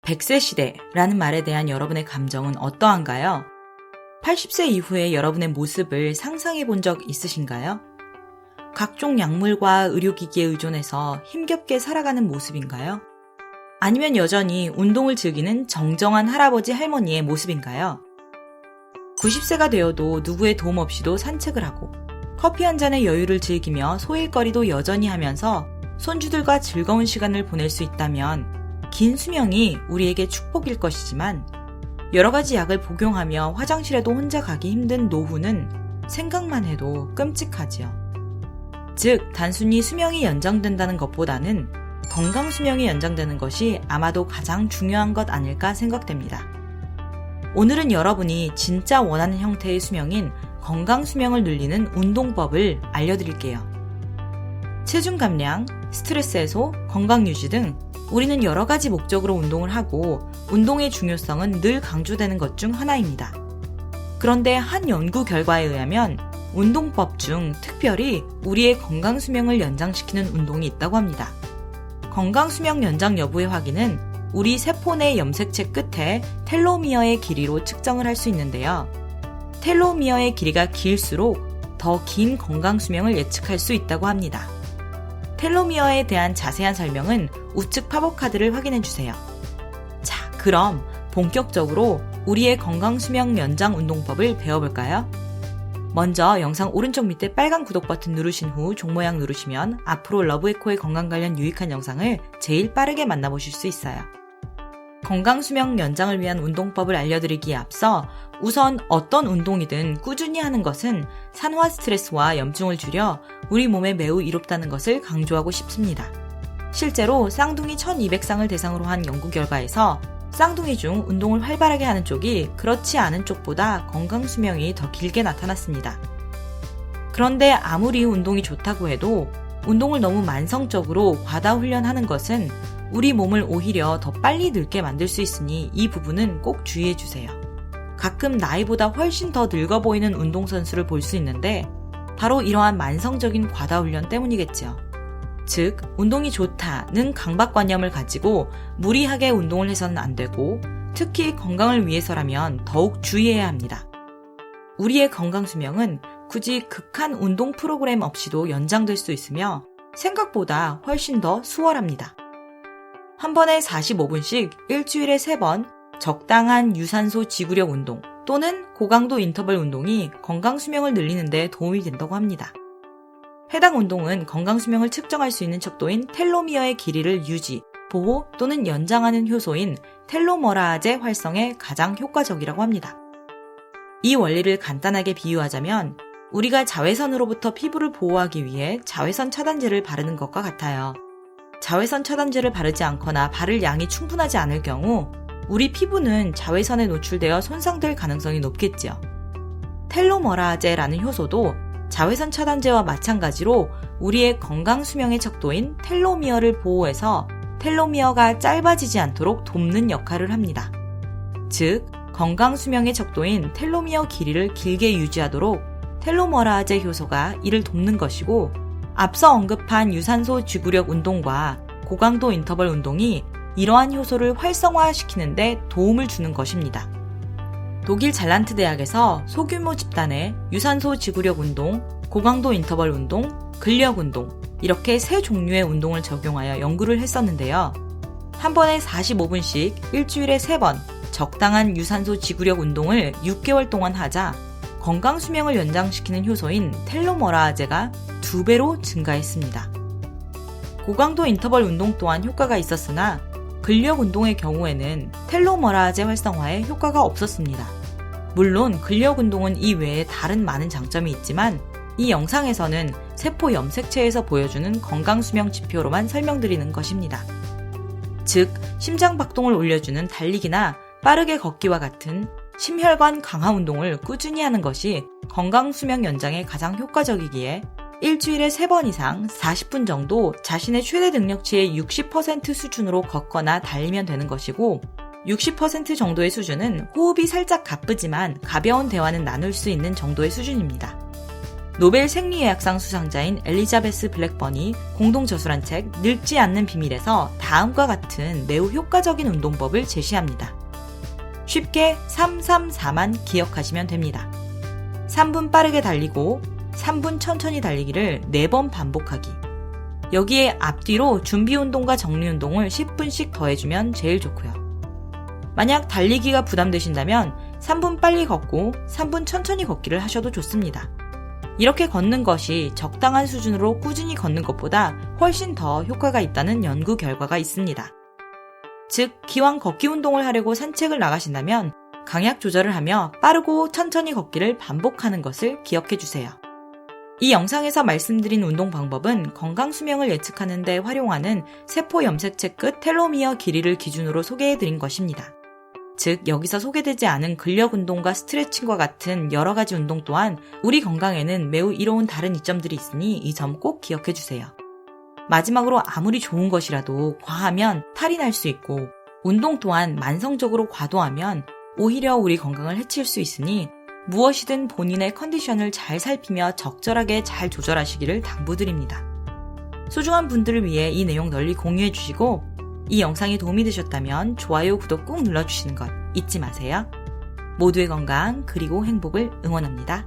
100세 시대라는 말에 대한 여러분의 감정은 어떠한가요? 80세 이후의 여러분의 모습을 상상해 본 적 있으신가요? 각종 약물과 의료기기에 의존해서 힘겹게 살아가는 모습인가요? 아니면 여전히 운동을 즐기는 정정한 할아버지 할머니의 모습인가요? 90세가 되어도 누구의 도움 없이도 산책을 하고 커피 한 잔의 여유를 즐기며 소일거리도 여전히 하면서 손주들과 즐거운 시간을 보낼 수 있다면 긴 수명이 우리에게 축복일 것이지만 여러 가지 약을 복용하며 화장실에도 혼자 가기 힘든 노후는 생각만 해도 끔찍하지요. 즉, 단순히 수명이 연장된다는 것보다는 건강 수명이 연장되는 것이 아마도 가장 중요한 것 아닐까 생각됩니다. 오늘은 여러분이 진짜 원하는 형태의 수명인 건강 수명을 늘리는 운동법을 알려드릴게요. 체중 감량, 스트레스 해소, 건강 유지 등 우리는 여러 가지 목적으로 운동을 하고 운동의 중요성은 늘 강조되는 것 중 하나입니다. 그런데 한 연구 결과에 의하면 운동법 중 특별히 우리의 건강 수명을 연장시키는 운동이 있다고 합니다. 건강 수명 연장 여부의 확인은 우리 세포 내 염색체 끝에 텔로미어의 길이로 측정을 할 수 있는데요. 텔로미어의 길이가 길수록 더 긴 건강 수명을 예측할 수 있다고 합니다. 텔로미어에 대한 자세한 설명은 우측 팝업카드를 확인해주세요. 자, 그럼 본격적으로 우리의 건강 수명 연장 운동법을 배워볼까요? 먼저 영상 오른쪽 밑에 빨간 구독 버튼 누르신 후 종 모양 누르시면 앞으로 러브에코의 건강 관련 유익한 영상을 제일 빠르게 만나보실 수 있어요. 건강 수명 연장을 위한 운동법을 알려드리기에 앞서 우선 어떤 운동이든 꾸준히 하는 것은 산화 스트레스와 염증을 줄여 우리 몸에 매우 이롭다는 것을 강조하고 싶습니다. 실제로 쌍둥이 1200쌍을 대상으로 한 연구 결과에서 쌍둥이 중 운동을 활발하게 하는 쪽이 그렇지 않은 쪽보다 건강 수명이 더 길게 나타났습니다. 그런데 아무리 운동이 좋다고 해도 운동을 너무 만성적으로 과다 훈련하는 것은 우리 몸을 오히려 더 빨리 늙게 만들 수 있으니 이 부분은 꼭 주의해주세요. 가끔 나이보다 훨씬 더 늙어 보이는 운동선수를 볼 수 있는데 바로 이러한 만성적인 과다 훈련 때문이겠죠. 즉, 운동이 좋다는 강박관념을 가지고 무리하게 운동을 해서는 안 되고 특히 건강을 위해서라면 더욱 주의해야 합니다. 우리의 건강 수명은 굳이 극한 운동 프로그램 없이도 연장될 수 있으며 생각보다 훨씬 더 수월합니다. 한 번에 45분씩 일주일에 3번 적당한 유산소 지구력 운동 또는 고강도 인터벌 운동이 건강 수명을 늘리는 데 도움이 된다고 합니다. 해당 운동은 건강 수명을 측정할 수 있는 척도인 텔로미어의 길이를 유지, 보호 또는 연장하는 효소인 텔로머라아제 활성에 가장 효과적이라고 합니다. 이 원리를 간단하게 비유하자면 우리가 자외선으로부터 피부를 보호하기 위해 자외선 차단제를 바르는 것과 같아요. 자외선 차단제를 바르지 않거나 바를 양이 충분하지 않을 경우 우리 피부는 자외선에 노출되어 손상될 가능성이 높겠지요. 텔로머라아제라는 효소도 자외선 차단제와 마찬가지로 우리의 건강 수명의 척도인 텔로미어를 보호해서 텔로미어가 짧아지지 않도록 돕는 역할을 합니다. 즉, 건강 수명의 척도인 텔로미어 길이를 길게 유지하도록 텔로머라아제 효소가 이를 돕는 것이고 앞서 언급한 유산소 지구력 운동과 고강도 인터벌 운동이 이러한 효소를 활성화시키는 데 도움을 주는 것입니다. 독일 잘란트 대학에서 소규모 집단에 유산소 지구력 운동, 고강도 인터벌 운동, 근력 운동 이렇게 3종류의 운동을 적용하여 연구를 했었는데요. 한 번에 45분씩 일주일에 3번 적당한 유산소 지구력 운동을 6개월 동안 하자 건강 수명을 연장시키는 효소인 텔로머라아제가 2배로 증가했습니다. 고강도 인터벌 운동 또한 효과가 있었으나 근력 운동의 경우에는 텔로머라아제 활성화에 효과가 없었습니다. 물론 근력 운동은 이 외에 다른 많은 장점이 있지만 이 영상에서는 세포 염색체에서 보여주는 건강 수명 지표로만 설명드리는 것입니다. 즉, 심장 박동을 올려주는 달리기나 빠르게 걷기와 같은 심혈관 강화 운동을 꾸준히 하는 것이 건강 수명 연장에 가장 효과적이기에 일주일에 3번 이상 40분 정도 자신의 최대 능력치의 60% 수준으로 걷거나 달리면 되는 것이고 60% 정도의 수준은 호흡이 살짝 가쁘지만 가벼운 대화는 나눌 수 있는 정도의 수준입니다. 노벨 생리의학상 수상자인 엘리자베스 블랙번이 공동 저술한 책 늙지 않는 비밀에서 다음과 같은 매우 효과적인 운동법을 제시합니다. 쉽게 334만 기억하시면 됩니다. 3분 빠르게 달리고 3분 천천히 달리기를 4번 반복하기. 여기에 앞뒤로 준비운동과 정리운동을 10분씩 더해주면 제일 좋고요. 만약 달리기가 부담되신다면 3분 빨리 걷고 3분 천천히 걷기를 하셔도 좋습니다. 이렇게 걷는 것이 적당한 수준으로 꾸준히 걷는 것보다 훨씬 더 효과가 있다는 연구 결과가 있습니다. 즉, 기왕 걷기 운동을 하려고 산책을 나가신다면 강약 조절을 하며 빠르고 천천히 걷기를 반복하는 것을 기억해 주세요. 이 영상에서 말씀드린 운동 방법은 건강 수명을 예측하는 데 활용하는 세포 염색체 끝 텔로미어 길이를 기준으로 소개해 드린 것입니다. 즉, 여기서 소개되지 않은 근력 운동과 스트레칭과 같은 여러 가지 운동 또한 우리 건강에는 매우 이로운 다른 이점들이 있으니 이 점 꼭 기억해 주세요. 마지막으로 아무리 좋은 것이라도 과하면 탈이 날 수 있고 운동 또한 만성적으로 과도하면 오히려 우리 건강을 해칠 수 있으니 무엇이든 본인의 컨디션을 잘 살피며 적절하게 잘 조절하시기를 당부드립니다. 소중한 분들을 위해 이 내용 널리 공유해 주시고 이 영상이 도움이 되셨다면 좋아요, 구독 꾹 눌러주시는 것 잊지 마세요. 모두의 건강 그리고 행복을 응원합니다.